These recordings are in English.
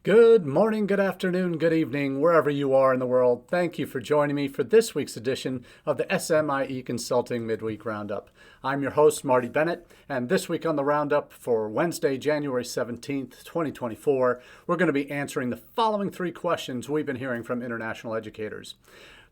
Good morning, good afternoon, good evening, wherever you are in the world. Thank you for joining me for this week's edition of the SMIE Consulting Midweek Roundup. I'm your host, Marty Bennett, and this week on the Roundup for Wednesday, January 17th, 2024, we're going to be answering the following three questions we've been hearing from international educators.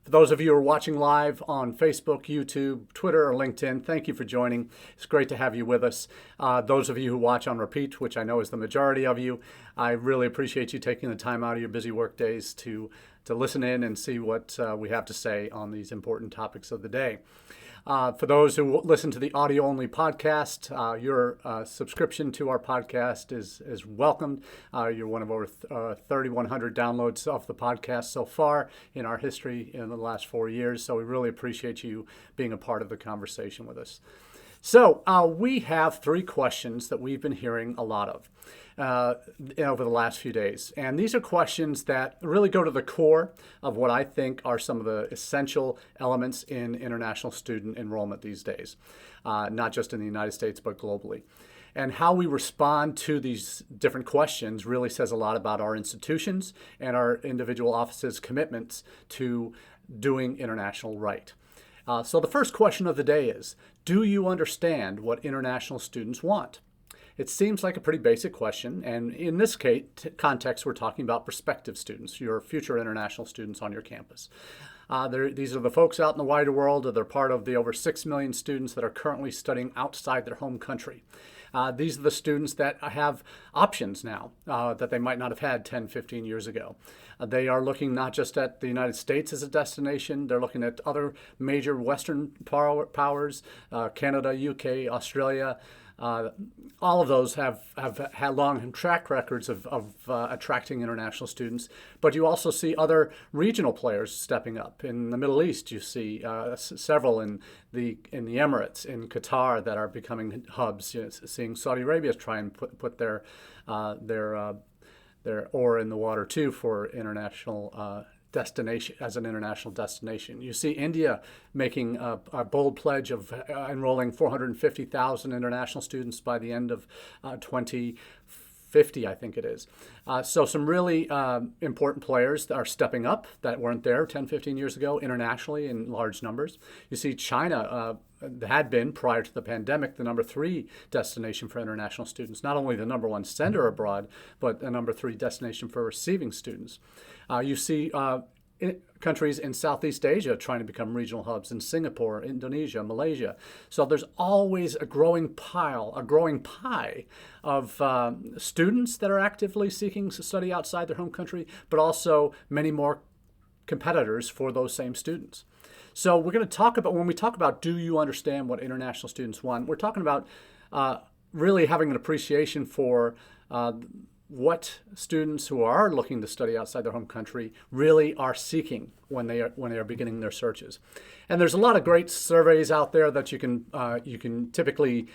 For those of you who are watching live on Facebook, YouTube, Twitter, or LinkedIn, thank you for joining. It's great to have you with us. Those of you who watch on repeat, which I know is the majority of you, I really appreciate you taking the time out of your busy work days to listen in and see what we have to say on these important topics of the day. For those who listen to the audio-only podcast, your subscription to our podcast is welcomed. You're one of over 3,100 downloads of the podcast so far in our history in the last 4 years, so we really appreciate you being a part of the conversation with us. So we have three questions that we've been hearing a lot of over the last few days. And these are questions that really go to the core of what I think are some of the essential elements in international student enrollment these days, not just in the United States, but globally. And how we respond to these different questions really says a lot about our institutions and our individual offices' commitments to doing international right. So the first question of the day is, do you understand what international students want? It seems like a pretty basic question, and in this context, we're talking about prospective students, your future international students on your campus. These are the folks out in the wider world, they're part of the over 6 million students that are currently studying outside their home country. These are the students that have options now that they might not have had 10, 15 years ago. They are looking not just at the United States as a destination, they're looking at other major Western powers, Canada, UK, Australia. All of those have had long track records of attracting international students, but you also see other regional players stepping up. In the Middle East, you see several in the Emirates, in Qatar, that are becoming hubs. Seeing Saudi Arabia try and put their oar in the water too for international destination as an international destination. You see India making a bold pledge of enrolling 450,000 international students by the end of 2050, I think it is. So some really important players are stepping up that weren't there 10, 15 years ago internationally in large numbers. You see China had been, prior to the pandemic, the number 3 destination for international students, not only the number 1 sender abroad, but the number 3 destination for receiving students. You see countries in Southeast Asia trying to become regional hubs, in Singapore, Indonesia, Malaysia. So there's always a growing pie of students that are actively seeking to study outside their home country, but also many more competitors for those same students. So we're going to talk about, when we talk about do you understand what international students want, we're talking about really having an appreciation for what students who are looking to study outside their home country really are seeking when they are beginning their searches. And there's a lot of great surveys out there that you can typically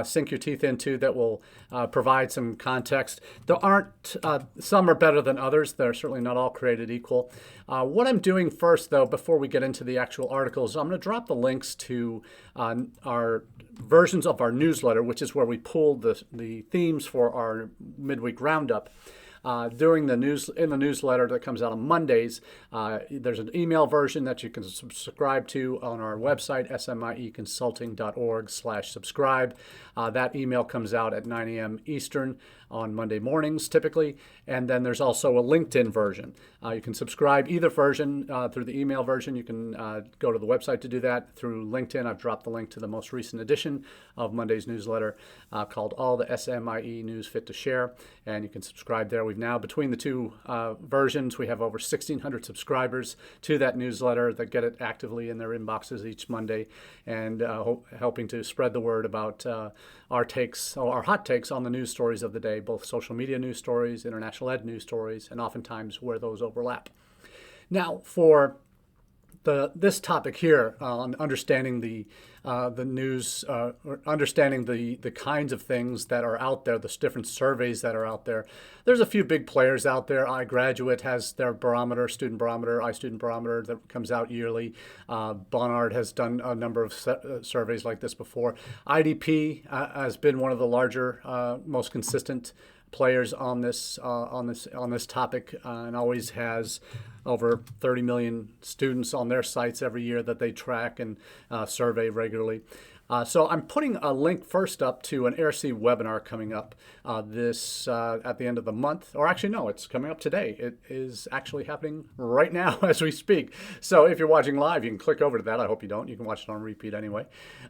sink your teeth into that will provide some context. There aren't some are better than others. They're certainly not all created equal. What I'm doing first, though, before we get into the actual articles, I'm going to drop the links to our versions of our newsletter, which is where we pull the themes for our midweek roundup. In the newsletter that comes out on Mondays, there's an email version that you can subscribe to on our website, smieconsulting.org/subscribe. That email comes out at 9 a.m. Eastern on Monday mornings, typically. And then there's also a LinkedIn version. You can subscribe either version through the email version. You can go to the website to do that. Through LinkedIn, I've dropped the link to the most recent edition of Monday's newsletter called All the SMIE News Fit to Share. And you can subscribe there. We've now, between the two versions, we have over 1,600 subscribers to that newsletter that get it actively in their inboxes each Monday, and helping to spread the word about our hot takes on the news stories of the day, both social media news stories, international ed news stories, and oftentimes where those overlap. Now, for this topic here on understanding the news, understanding the kinds of things that are out there, the different surveys that are out there. There's a few big players out there. iGraduate has their barometer, student barometer, iStudent barometer that comes out yearly. Barnard has done a number of surveys like this before. IDP has been one of the larger, most consistent players on this topic, and always has over 30 million students on their sites every year that they track and survey regularly. So I'm putting a link first up to an AIRC webinar coming up at the end of the month. Or actually, no, it's coming up today. It is actually happening right now as we speak. So if you're watching live, you can click over to that. I hope you don't. You can watch it on repeat anyway,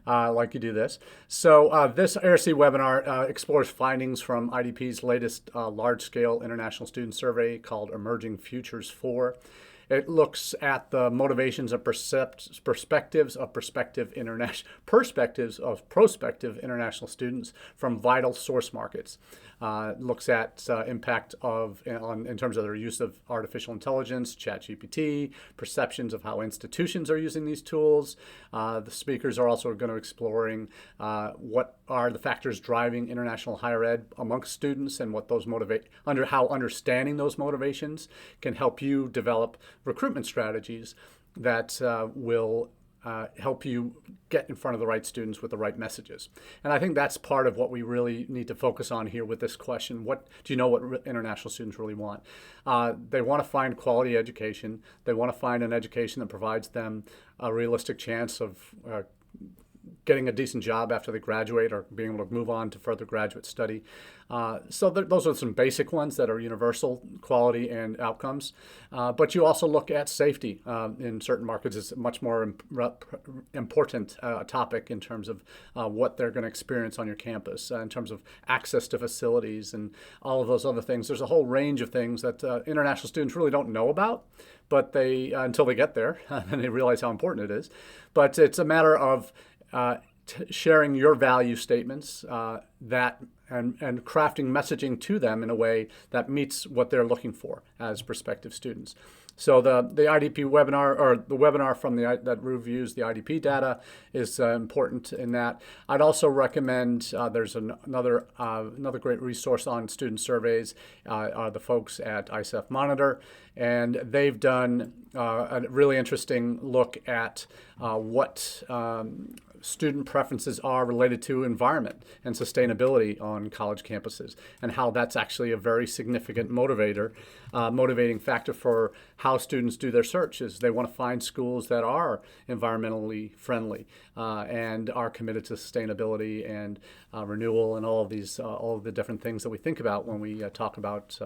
like you do this. So this AIRC webinar explores findings from IDP's latest large-scale international student survey called Emerging Futures 4. It looks at the motivations of perspectives of prospective international students from vital source markets. It looks at impact in terms of their use of artificial intelligence, ChatGPT, perceptions of how institutions are using these tools. The speakers are also going to exploring what are the factors driving international higher ed amongst students and what those how understanding those motivations can help you develop recruitment strategies that will help you get in front of the right students with the right messages. And I think that's part of what we really need to focus on here with this question. What do you know what international students really want? They want to find quality education. They want to find an education that provides them a realistic chance of getting a decent job after they graduate or being able to move on to further graduate study. So those are some basic ones that are universal quality and outcomes. But you also look at safety in certain markets. It's a much more important topic in terms of what they're going to experience on your campus, in terms of access to facilities and all of those other things. There's a whole range of things that international students really don't know about, but they until they get there and they realize how important it is. But it's a matter of sharing your value statements and crafting messaging to them in a way that meets what they're looking for as prospective students. So the IDP webinar, or the webinar from that reviews the IDP data, is important in that. I'd also recommend there's another great resource on student surveys are the folks at ICEF Monitor, and they've done a really interesting look at what student preferences are related to environment and sustainability on college campuses, and how that's actually a very significant motivating factor for how students do their searches. They want to find schools that are environmentally friendly and are committed to sustainability and renewal and all of the different things that we think about when we talk about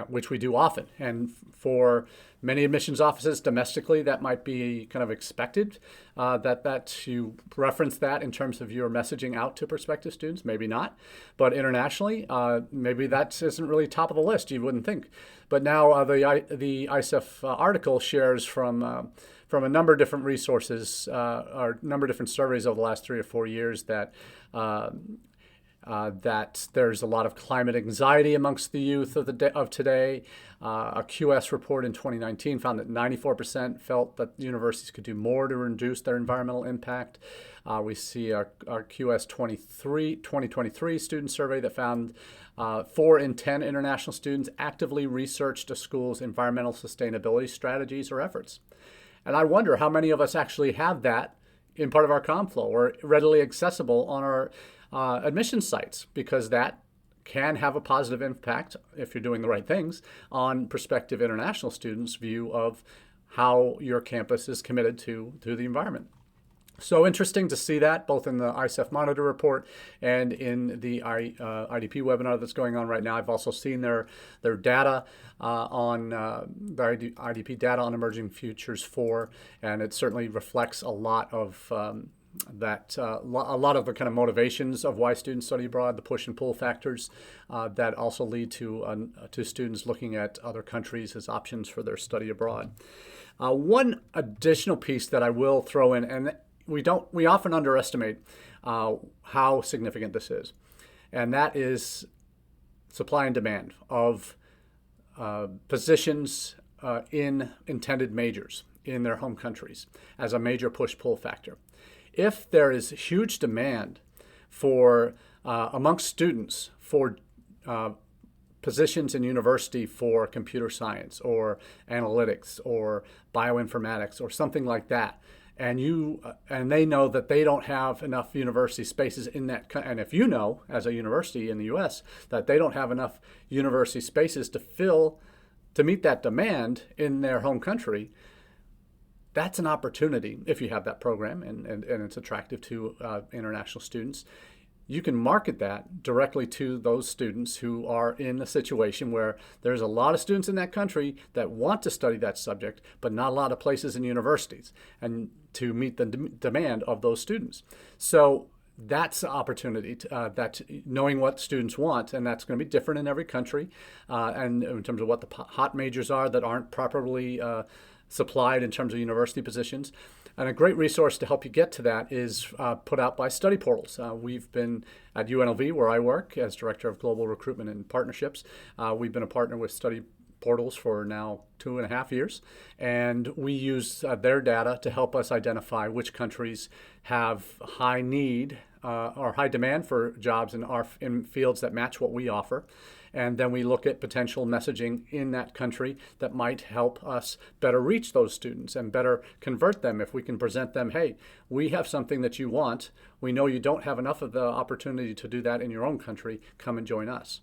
which we do often. And for many admissions offices domestically, that might be kind of expected that you reference that in terms of your messaging out to prospective students. Maybe not, but internationally, maybe that isn't really top of the list. You wouldn't think. But now the ICEF article shares from a number of different resources, or a number of different surveys over the last 3 or 4 years that there's a lot of climate anxiety amongst the youth of today. A QS report in 2019 found that 94% felt that universities could do more to reduce their environmental impact. We see our QS 2023 student survey that found 4 in 10 international students actively researched a school's environmental sustainability strategies or efforts. And I wonder how many of us actually have that in part of our CommFlow or readily accessible on our admission sites, because that can have a positive impact, if you're doing the right things, on prospective international students' view of how your campus is committed to the environment. So interesting to see that both in the ICEF Monitor report and in the IDP webinar that's going on right now. I've also seen their data on the IDP data on Emerging Futures 4, and it certainly reflects a lot of a lot of the kind of motivations of why students study abroad, the push and pull factors that also lead to students looking at other countries as options for their study abroad. One additional piece that I will throw in, and we often underestimate how significant this is, and that is supply and demand of positions in intended majors in their home countries as a major push-pull factor. If there is huge demand for amongst students for positions in university for computer science or analytics or bioinformatics or something like that, and they know that they don't have enough university spaces in that, and if you know, as a university in the U.S., that they don't have enough university spaces to meet that demand in their home country, that's an opportunity if you have that program and it's attractive to international students. You can market that directly to those students who are in a situation where there's a lot of students in that country that want to study that subject, but not a lot of places and universities, and to meet the demand of those students. So that's the opportunity, that knowing what students want, and that's going to be different in every country, and in terms of what the hot majors are that aren't properly supplied in terms of university positions. And a great resource to help you get to that is put out by study portals. We've been at UNLV, where I work as Director of Global Recruitment and Partnerships. We've been a partner with study portals for now 2.5 years, and we use their data to help us identify which countries have high need or high demand for jobs in fields that match what we offer. And then we look at potential messaging in that country that might help us better reach those students and better convert them. If we can present them, hey, we have something that you want. We know you don't have enough of the opportunity to do that in your own country. Come and join us.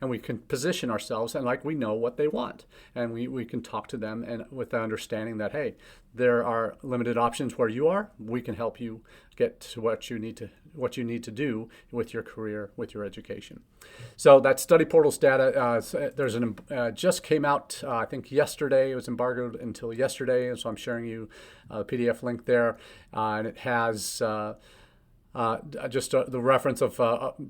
And we can position ourselves and like we know what they want. And we can talk to them and with the understanding that, hey, there are limited options where you are. We can help you get to what you need to do with your career, with your education. So that study portals data, there's just came out, I think yesterday. It was embargoed until yesterday, and so I'm sharing you a PDF link there, and it has just the reference of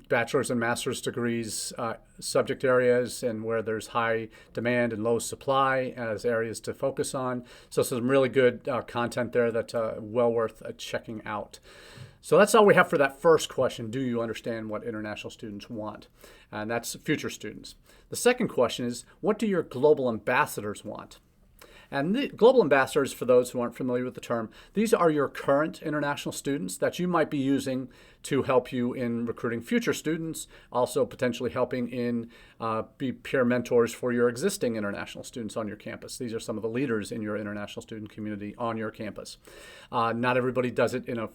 bachelor's and master's degrees, subject areas, and where there's high demand and low supply as areas to focus on. So some really good content there that's well worth checking out. So that's all we have for that first question. Do you understand what international students want? And that's future students. The second question is, what do your global ambassadors want? And the global ambassadors, for those who aren't familiar with the term, these are your current international students that you might be using to help you in recruiting future students, also potentially helping in be peer mentors for your existing international students on your campus. These are some of the leaders in your international student community on your campus. Not everybody does it in a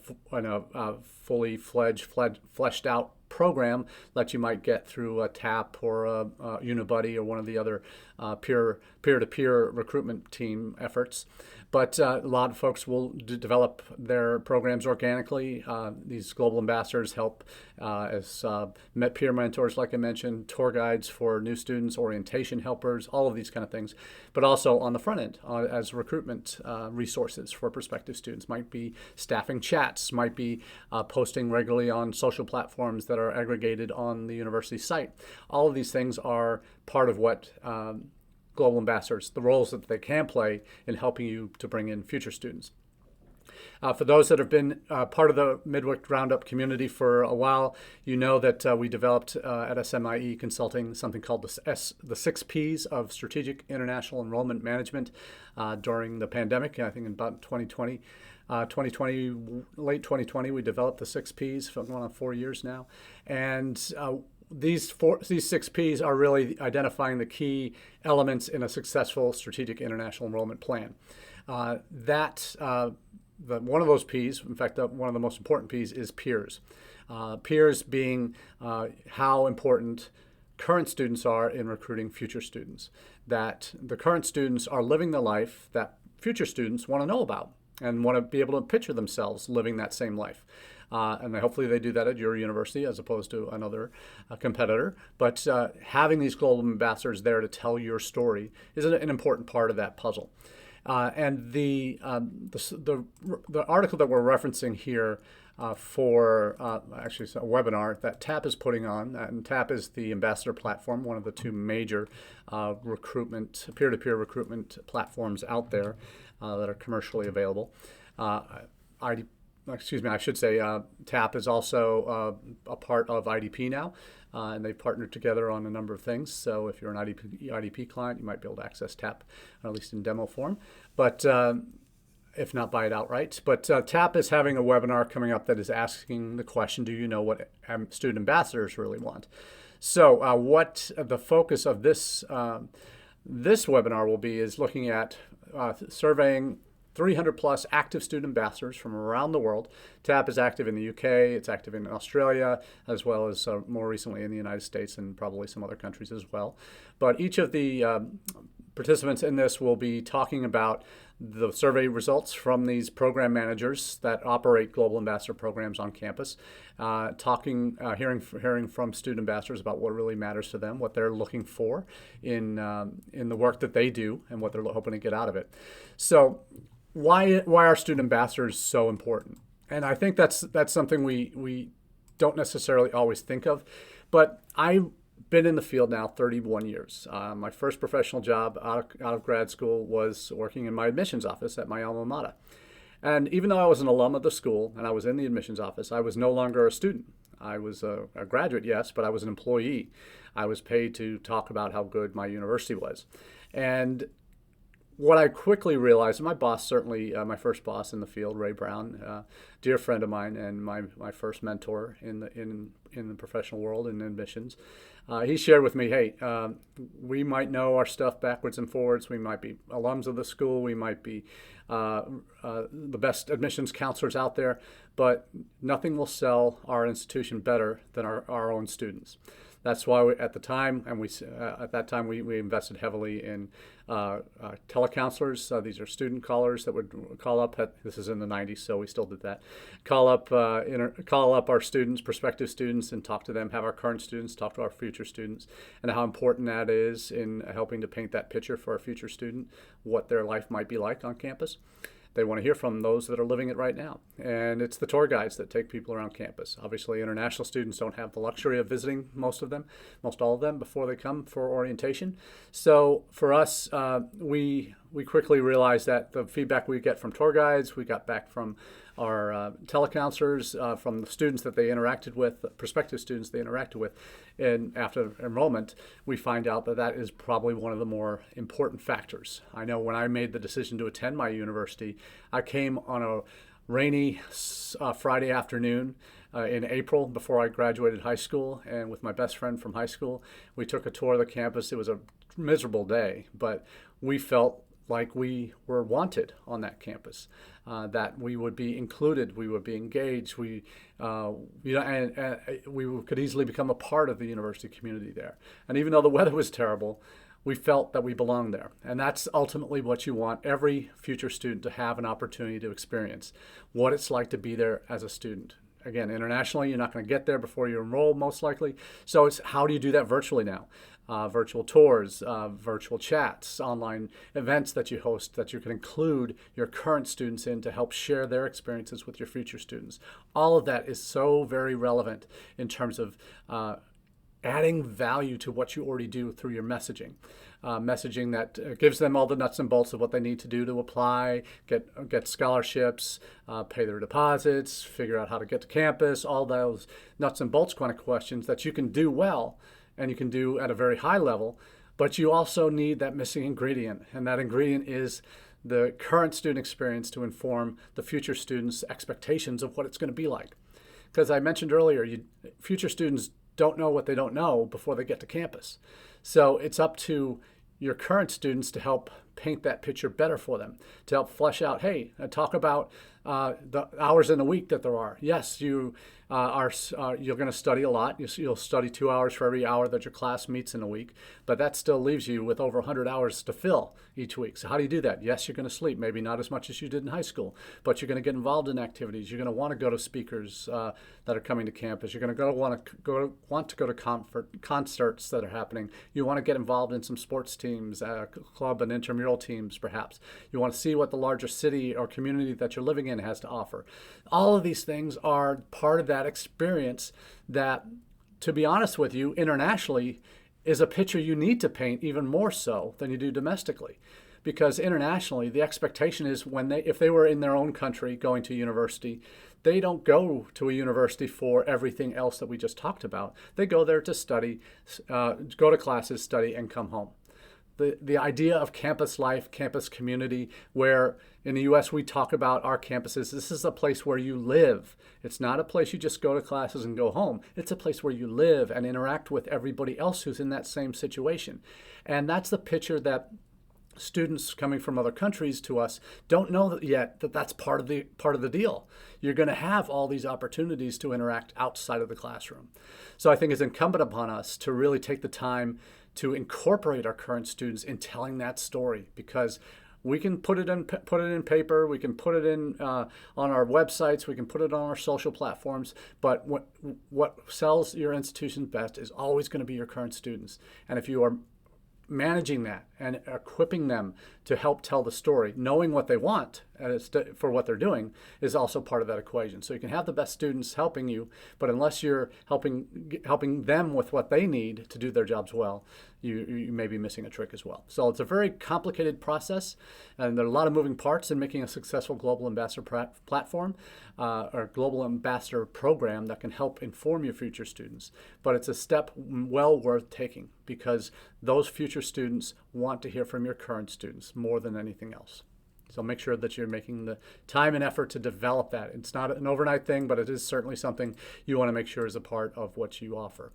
fully fleshed out program that you might get through a TAP or a Unibuddy or one of the other peer-to-peer recruitment team efforts. But a lot of folks will develop their programs organically. These global ambassadors help as peer mentors, like I mentioned, tour guides for new students, orientation helpers, all of these kind of things. But also on the front end as recruitment resources for prospective students. Might be staffing chats, might be posting regularly on social platforms that are aggregated on the university site. All of these things are part of what global ambassadors, the roles that they can play in helping you to bring in future students. For those that have been part of the Midweek Roundup community for a while, you know that we developed at SMIE Consulting something called the 6 Ps of Strategic International Enrollment Management during the pandemic. I think in about 2020, late 2020, we developed the 6 Ps for going on 4 years now. And these 6 Ps are really identifying the key elements in a successful strategic international enrollment plan. One of those Ps, in fact, one of the most important Ps is peers. Peers being how important current students are in recruiting future students. That the current students are living the life that future students want to know about and want to be able to picture themselves living that same life. And hopefully they do that at your university as opposed to another competitor. But having these global ambassadors there to tell your story is an important part of that puzzle. And the article that we're referencing here actually it's a webinar that TAP is putting on, and TAP is the ambassador platform, one of the 2 major peer-to-peer recruitment platforms out there that are commercially available. I should say TAP is also a part of IDP now, and they've partnered together on a number of things. So if you're an IDP client, you might be able to access TAP, or at least in demo form, but if not buy it outright. But TAP is having a webinar coming up that is asking the question, do you know what student ambassadors really want? So what the focus of this webinar will be is looking at surveying 300 plus active student ambassadors from around the world. TAP is active in the UK, it's active in Australia, as well as more recently in the United States and probably some other countries as well. But each of the participants in this will be talking about the survey results from these program managers that operate global ambassador programs on campus, hearing from student ambassadors about what really matters to them, what they're looking for in the work that they do, and what they're hoping to get out of it. So, why are student ambassadors so important? And I think that's something we don't necessarily always think of, but I've been in the field now 31 years. My first professional job out of grad school was working in my admissions office at my alma mater. And even though I was an alum of the school and I was in the admissions office, I was no longer a student. I was a graduate, yes, but I was an employee. I was paid to talk about how good my university was. And what I quickly realized, my boss, certainly my first boss in the field, Ray Brown, dear friend of mine and my first mentor in the professional world in admissions, he shared with me, hey, we might know our stuff backwards and forwards. We might be alums of the school. We might be the best admissions counselors out there, but nothing will sell our institution better than our own students. That's why at that time we invested heavily in telecounselors. These are student callers that would call up. This is in the 90s, so we still did that. Call up our students, prospective students, and talk to them. Have our current students talk to our future students, and how important that is in helping to paint that picture for a future student, what their life might be like on campus. They want to hear from those that are living it right now. And it's the tour guides that take people around campus. Obviously, international students don't have the luxury of visiting most all of them before they come for orientation. So for us, we quickly realized that the feedback we get from tour guides, we got back from our telecounselors, from the students that they interacted with, prospective students they interacted with, and after enrollment, we find out that is probably one of the more important factors. I know when I made the decision to attend my university, I came on a rainy Friday afternoon in April before I graduated high school, and with my best friend from high school, we took a tour of the campus. It was a miserable day, but we felt like we were wanted on that campus, that we would be included, we would be engaged, we could easily become a part of the university community there. And even though the weather was terrible, we felt that we belonged there. And that's ultimately what you want every future student to have an opportunity to experience, what it's like to be there as a student. Again, internationally, you're not going to get there before you enroll, most likely. So it's how do you do that virtually now? Virtual tours, virtual chats, online events that you host that you can include your current students in to help share their experiences with your future students. All of that is so very relevant in terms of adding value to what you already do through your messaging. Messaging that gives them all the nuts and bolts of what they need to do to apply, get scholarships, pay their deposits, figure out how to get to campus, all those nuts and bolts kind of questions that you can do well and you can do at a very high level, but you also need that missing ingredient, and that ingredient is the current student experience to inform the future students' expectations of what it's going to be like. Because I mentioned earlier, future students don't know what they don't know before they get to campus. So it's up to your current students to help paint that picture better for them, to help flesh out, hey, talk about the hours in a week that there are. Yes, you're going to study a lot. You'll study 2 hours for every hour that your class meets in a week, but that still leaves you with over 100 hours to fill each week. So how do you do that? Yes, you're going to sleep, maybe not as much as you did in high school, but you're going to get involved in activities. You're going to want to go to speakers that are coming to campus. You're going to want to go to concerts that are happening. You want to get involved in some sports teams, club and intramural teams, perhaps. You want to see what the larger city or community that you're living in has to offer. All of these things are part of that experience that, to be honest with you, internationally is a picture you need to paint even more so than you do domestically. Because internationally, the expectation is if they were in their own country going to university, they don't go to a university for everything else that we just talked about. They go there to study, go to classes, study, and come home. The idea of campus life, campus community, where in the U.S. we talk about our campuses, this is a place where you live. It's not a place you just go to classes and go home. It's a place where you live and interact with everybody else who's in that same situation. And that's the picture that students coming from other countries to us don't know that yet that that's part of the deal. You're going to have all these opportunities to interact outside of the classroom. So I think it's incumbent upon us to really take the time to incorporate our current students in telling that story, because we can put it in paper, we can put it in on our websites, we can put it on our social platforms, but what sells your institution best is always going to be your current students. And if you are managing that and equipping them to help tell the story, knowing what they want for what they're doing is also part of that equation. So you can have the best students helping you, but unless you're helping them with what they need to do their jobs well, you may be missing a trick as well. So it's a very complicated process, and there are a lot of moving parts in making a successful global ambassador platform or global ambassador program that can help inform your future students. But it's a step well worth taking, because those future students want to hear from your current students more than anything else. So make sure that you're making the time and effort to develop that. It's not an overnight thing, but it is certainly something you want to make sure is a part of what you offer.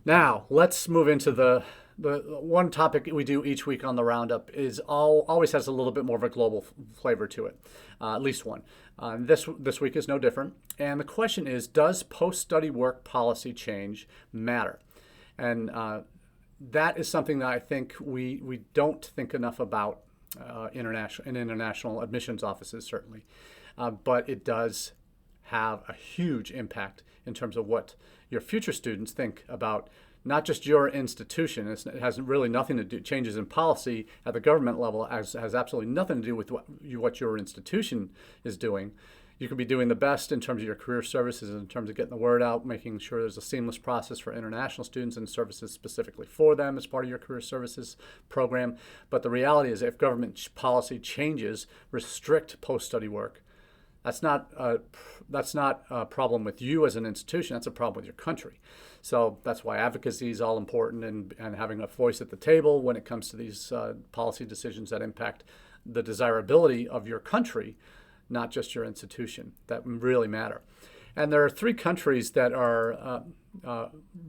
Now, let's move into the one topic we do each week on the Roundup is always has a little bit more of a global flavor to it, at least one. This week is no different. And the question is, does post-study work policy change matter? And that is something that I think we don't think enough about international admissions offices, certainly. But it does have a huge impact in terms of what your future students think about not just your institution. It has really nothing to do, changes in policy at the government level has absolutely nothing to do with what your institution is doing. You could be doing the best in terms of your career services, in terms of getting the word out, making sure there's a seamless process for international students and services specifically for them as part of your career services program. But the reality is, if government policy changes, restrict post-study work, that's not a problem with you as an institution. That's a problem with your country. So that's why advocacy is all important, and having a voice at the table when it comes to these policy decisions that impact the desirability of your country, not just your institution, that really matter. And there are 3 countries that are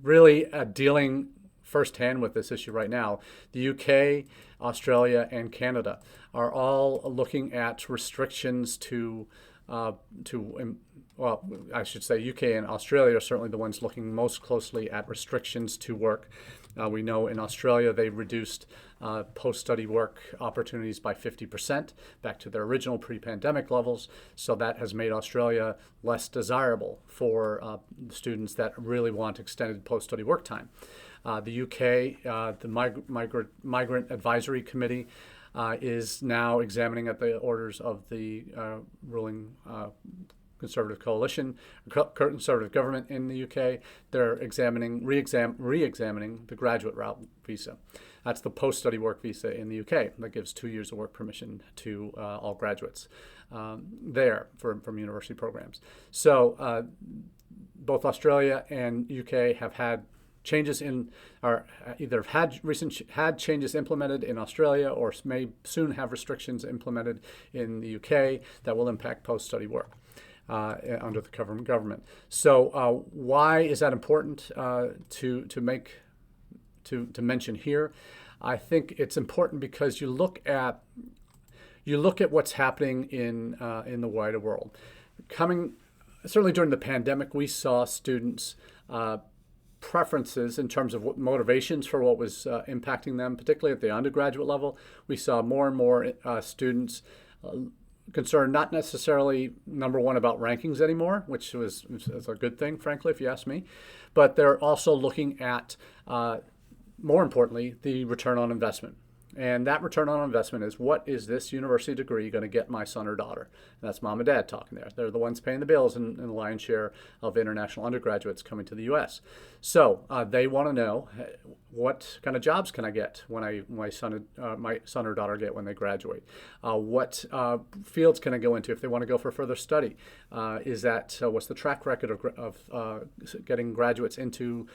really dealing firsthand with this issue right now. The UK, Australia, and Canada are all looking at restrictions well, I should say UK and Australia are certainly the ones looking most closely at restrictions to work. We know in Australia they reduced post-study work opportunities by 50% back to their original pre-pandemic levels. So that has made Australia less desirable for students that really want extended post-study work time. The UK, the Migrant Advisory Committee, is now examining at the orders of the ruling Conservative coalition, Conservative government in the UK. They're re-examining the graduate route visa. That's the post-study work visa in the UK that gives 2 years of work permission to all graduates there from university programs. So both Australia and UK have had changes either had changes implemented in Australia or may soon have restrictions implemented in the UK that will impact post-study work under the current government. So why is that important to mention here? I think it's important because you look at what's happening in the wider world. Certainly during the pandemic, we saw students' preferences in terms of what motivations for what was impacting them, particularly at the undergraduate level. We saw more and more students concerned not necessarily, number one, about rankings anymore, which is a good thing, frankly, if you ask me, but they're also looking at, more importantly, the return on investment. And that return on investment is, what is this university degree going to get my son or daughter? And that's mom and dad talking there. They're the ones paying the bills and the lion's share of international undergraduates coming to the U.S. So they want to know, what kind of jobs can I get when my son or daughter get when they graduate? What fields can I go into if they want to go for further study? What's the track record of getting graduates into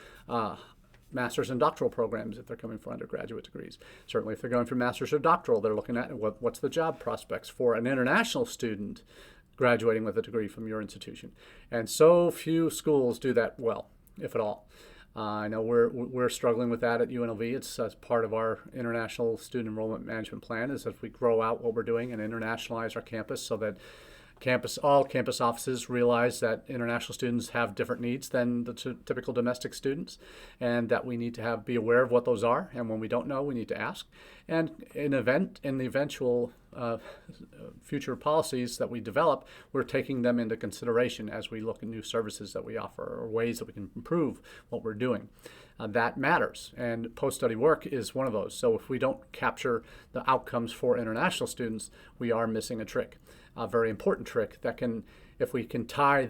master's and doctoral programs if they're coming for undergraduate degrees? Certainly if they're going for master's or doctoral, they're looking at what's the job prospects for an international student graduating with a degree from your institution. And so few schools do that well, if at all. I know we're struggling with that at UNLV. It's as part of our international student enrollment management plan is as we grow out what we're doing and internationalize our campus so that all campus offices realize that international students have different needs than the typical domestic students, and that we need to be aware of what those are. And when we don't know, we need to ask. And in the eventual future policies that we develop, we're taking them into consideration as we look at new services that we offer or ways that we can improve what we're doing. That matters, and post-study work is one of those. So if we don't capture the outcomes for international students, we are missing a trick, a very important trick that can, if we can tie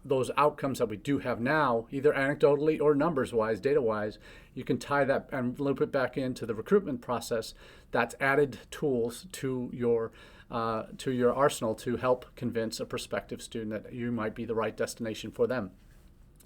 those outcomes that we do have now, either anecdotally or numbers-wise, data-wise, you can tie that and loop it back into the recruitment process. That's added tools to your arsenal to help convince a prospective student that you might be the right destination for them.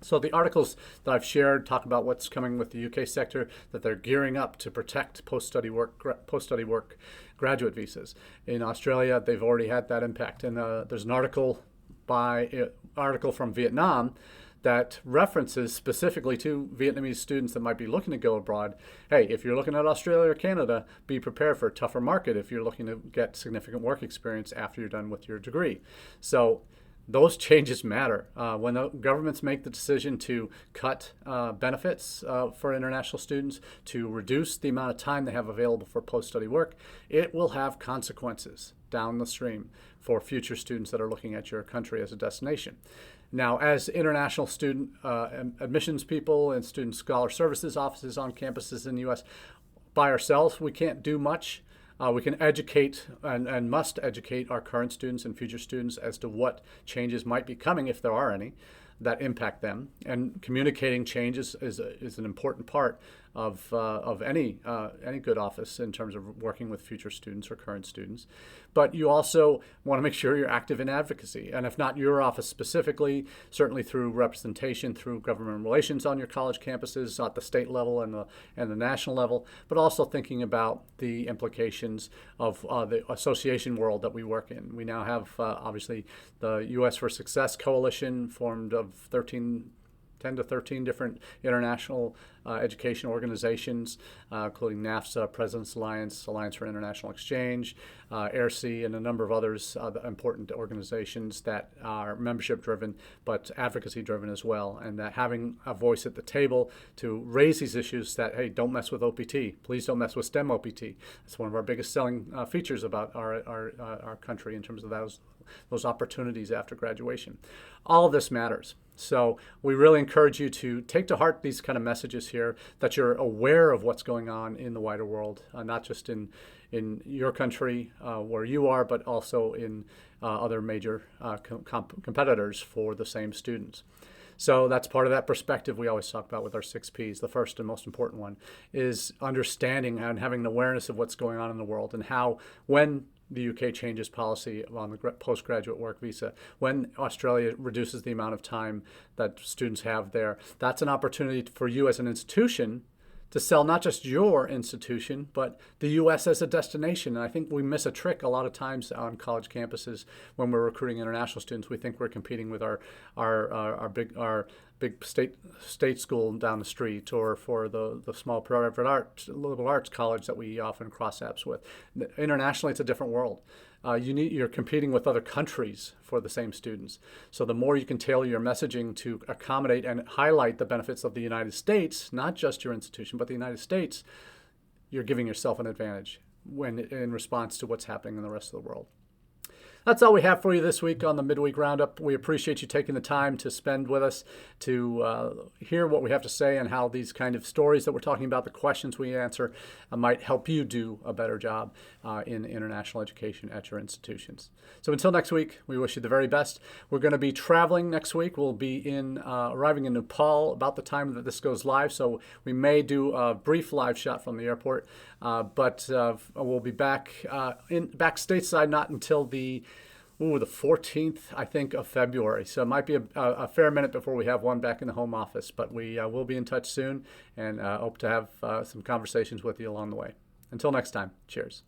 So the articles that I've shared talk about what's coming with the UK sector, that they're gearing up to protect post-study work graduate visas. In Australia, they've already had that impact. And there's an article from Vietnam that references specifically to Vietnamese students that might be looking to go abroad. Hey, if you're looking at Australia or Canada, be prepared for a tougher market if you're looking to get significant work experience after you're done with your degree. So those changes matter. When the governments make the decision to cut benefits for international students, to reduce the amount of time they have available for post-study work, it will have consequences down the stream for future students that are looking at your country as a destination. Now, as international student admissions people and student scholar services offices on campuses in the U.S., by ourselves, we can't do much. We can educate and must educate our current students and future students as to what changes might be coming, if there are any, that impact them. And communicating changes is an important part of any good office in terms of working with future students or current students. But you also want to make sure you're active in advocacy. And if not your office specifically, certainly through representation, through government relations on your college campuses at the state level and the national level, but also thinking about the implications of the association world that we work in. We now have, obviously, the U.S. for Success Coalition formed of 10 to 13 different international education organizations, including NAFSA, President's Alliance, Alliance for International Exchange, AIRC, and a number of others, important organizations that are membership-driven but advocacy-driven as well, and that having a voice at the table to raise these issues that, hey, don't mess with OPT. Please don't mess with STEM OPT. It's one of our biggest selling features about our country in terms of those opportunities after graduation. All of this matters. So we really encourage you to take to heart these kind of messages here, that you're aware of what's going on in the wider world, not just in your country where you are, but also in other major competitors for the same students. So that's part of that perspective we always talk about with our 6 Ps. The first and most important one is understanding and having an awareness of what's going on in the world, and how, when the UK changes policy on the postgraduate work visa, when Australia reduces the amount of time that students have there, that's an opportunity for you as an institution to sell not just your institution, but the U.S. as a destination. And I think we miss a trick a lot of times on college campuses when we're recruiting international students. We think we're competing with our big state school down the street, or for the small private liberal arts college that we often cross apps with. Internationally, it's a different world. You're competing with other countries for the same students. So the more you can tailor your messaging to accommodate and highlight the benefits of the United States, not just your institution, but the United States, you're giving yourself an advantage in response to what's happening in the rest of the world. That's all we have for you this week on the Midweek Roundup. We appreciate you taking the time to spend with us to hear what we have to say and how these kind of stories that we're talking about, the questions we answer, might help you do a better job in international education at your institutions. So until next week, we wish you the very best. We're going to be traveling next week. We'll be arriving in Nepal about the time that this goes live, so we may do a brief live shot from the airport, but we'll be back stateside not until the 14th, I think, of February. So it might be a fair minute before we have one back in the home office, but we will be in touch soon, and hope to have some conversations with you along the way. Until next time, cheers.